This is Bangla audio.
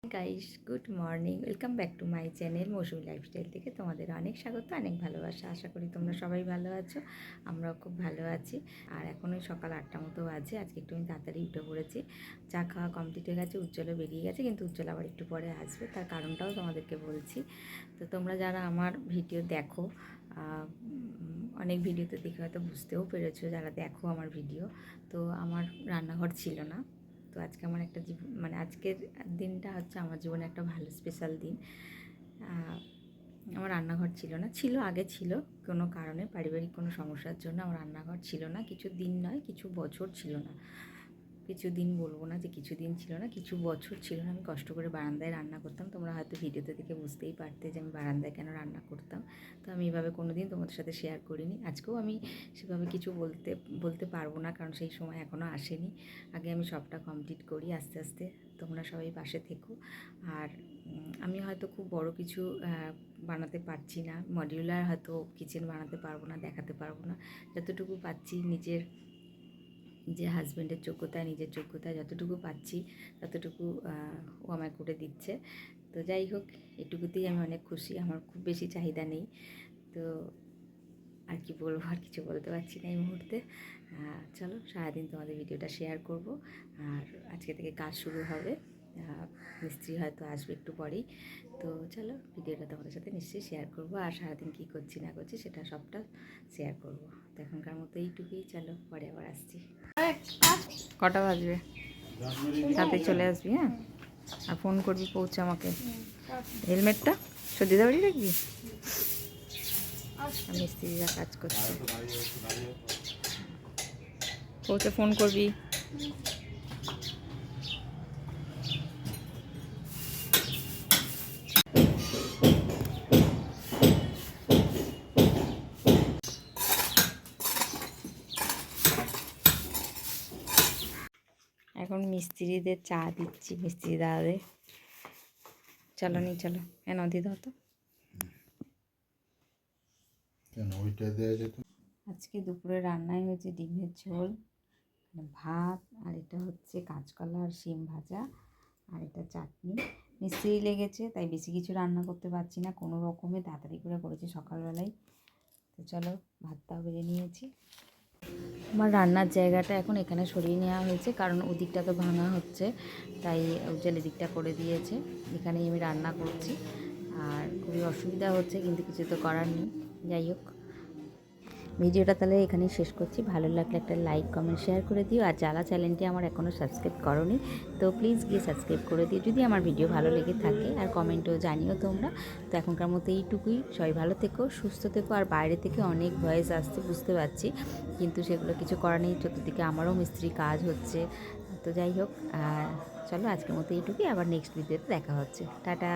Guys, good morning. Welcome back to my channel Mousumi lifestyle থেকে তোমাদের অনেক স্বাগত, অনেক ভালোবাসা। আশা করি তোমরা সবাই ভালো আছো, আমরাও খুব ভালো আছি। আর এখন ওই সকাল 8টা মতো বাজে। আজকে একটু আমি তাড়াতাড়ি উঠে পড়েছি। চা খাওয়া কমপ্লিট হয়ে গেছে, উজ্জ্বলও বেরিয়ে গেছে, কিন্তু উজ্জ্বল আবার একটু পরে আসবে। তার কারণটাও তোমাদেরকে বলছি। তো তোমরা যারা আমার ভিডিও দেখো, অনেক ভিডিওতে দেখে হয়তো বুঝতেও পেরেছো যারা দেখো আমার ভিডিও, তো আমার রান্নাঘর ছিল না। তো আজকে আমার একটা আজকের দিনটা হচ্ছে আমার জীবনে একটা ভালো স্পেশাল দিন। আমার রান্নাঘর ছিল না, ছিল আগে ছিল, কোনো কারণে পারিবারিক কোনো সমস্যার জন্য আমার রান্নাঘর ছিল না। কিছু দিন নয়, কিছু বছর ছিল না। কিছু দিন বলবো না যে কিছু দিন ছিল না, কিছু বছর ছিল না। আমি কষ্ট করে বারান্দায় রান্না করতাম। তোমরা হয়তো ভিডিওতে দেখে বুঝতেই পারতে যে আমি বারান্দায় কেন রান্না করতাম। তো আমি এভাবে কোনো দিন তোমাদের সাথে শেয়ার করিনি। আজকেও আমি সেভাবে কিছু বলতে পারবো না, কারণ সেই সময় এখনও আসেনি। আগে আমি সবটা কমপ্লিট করি আস্তে আস্তে। তোমরা সবাই পাশে থেকো। আর আমি হয়তো খুব বড় কিছু বানাতে পারছি না, মডিউলার হয়তো কিচেন বানাতে পারবো না, দেখাতে পারবো না। যতটুকু পাচ্ছি নিজের হাজব্যান্ডের যোগ্যতায়, নিজের যোগ্যতায় যতটুকু পাচ্ছি ততটুকু ও আমায় করে দিচ্ছে। তো যাই হোক, এটুকুতেই আমি অনেক খুশি। আমার খুব বেশি চাহিদা নেই। তো আর কি বলবো, আর কিছু বলতে পারছি না এই মুহূর্তে। চলো, সারাদিন তোমাদের ভিডিওটা শেয়ার করব। আর আজকে থেকে কাজ শুরু হবে, মিস্ত্রি হয়তো আসবে একটু পরেই। তো চলো, ভিডিওটা তোমাদের সাথে নিশ্চয়ই শেয়ার করব। আর সারাদিন কী করছি না করছি সেটা সবটা শেয়ার করব। তো এখনকার মতো এইটুকুই, চলো পরে আবার আসছি। কটা বাজবে? তাতে চলে আসবি, হ্যাঁ? আর ফোন করবি, পৌঁছে আমাকে। হেলমেটটা সর্দিদা বাড়ি রাখবি। মিস্ত্রিরা কাজ করছে, পৌঁছে ফোন করবি। এখন মিস্ত্রিদের চা দিচ্ছি, মিস্ত্রি দাদাদের। চলো নি, চলো। নদী দাও তো। আজকে দুপুরে রান্নায় হয়েছে ডিমের ঝোল, ভাত, আর এটা হচ্ছে কাঁচকলা আর শিম ভাজা, আর এটা চাটনি। মিস্ত্রি লেগেছে তাই বেশি কিছু রান্না করতে পারছি না, কোনো রকমে তাড়াতাড়ি করে করেছি সকালবেলায়। তো চলো, ভাতটাও বেড়ে নিয়েছি। আমার রান্নার জায়গাটা এখন এখানে সরিয়ে নেওয়া হয়েছে, কারণ ওদিকটা তো ভাঙা হচ্ছে, তাই উজ্জ্বল এদিকটা করে দিয়েছে। এখানেই আমি রান্না করছি। আর খুবই অসুবিধা হচ্ছে, কিন্তু কিছু তো করার নেই। যাই হোক, ভিডিওটা তাহলে এখানেই শেষ করছি। ভালো লাগলে একটা লাইক, কমেন্ট, শেয়ার করে দিও। আর যারা চ্যানেলটি আমার এখনও সাবস্ক্রাইব করোনি, তো প্লিজ গিয়ে সাবস্ক্রাইব করে দিও যদি আমার ভিডিও ভালো লেগে থাকে। আর কমেন্টও জানিও তোমরা। তো এখনকার মতো এইটুকুই। সবাই ভালো থেকো, সুস্থ থেকো। আর বাইরে থেকে অনেক ভয়েস আসছে, বুঝতে পারছি, কিন্তু সেগুলো কিছু করার নেই। চতুর্দিকে আমারও মিস্ত্রি কাজ হচ্ছে। তো যাই হোক, চলো আজকের মতো এইটুকুই। আবার নেক্সট ভিডিওতে দেখা হচ্ছে। টাটা।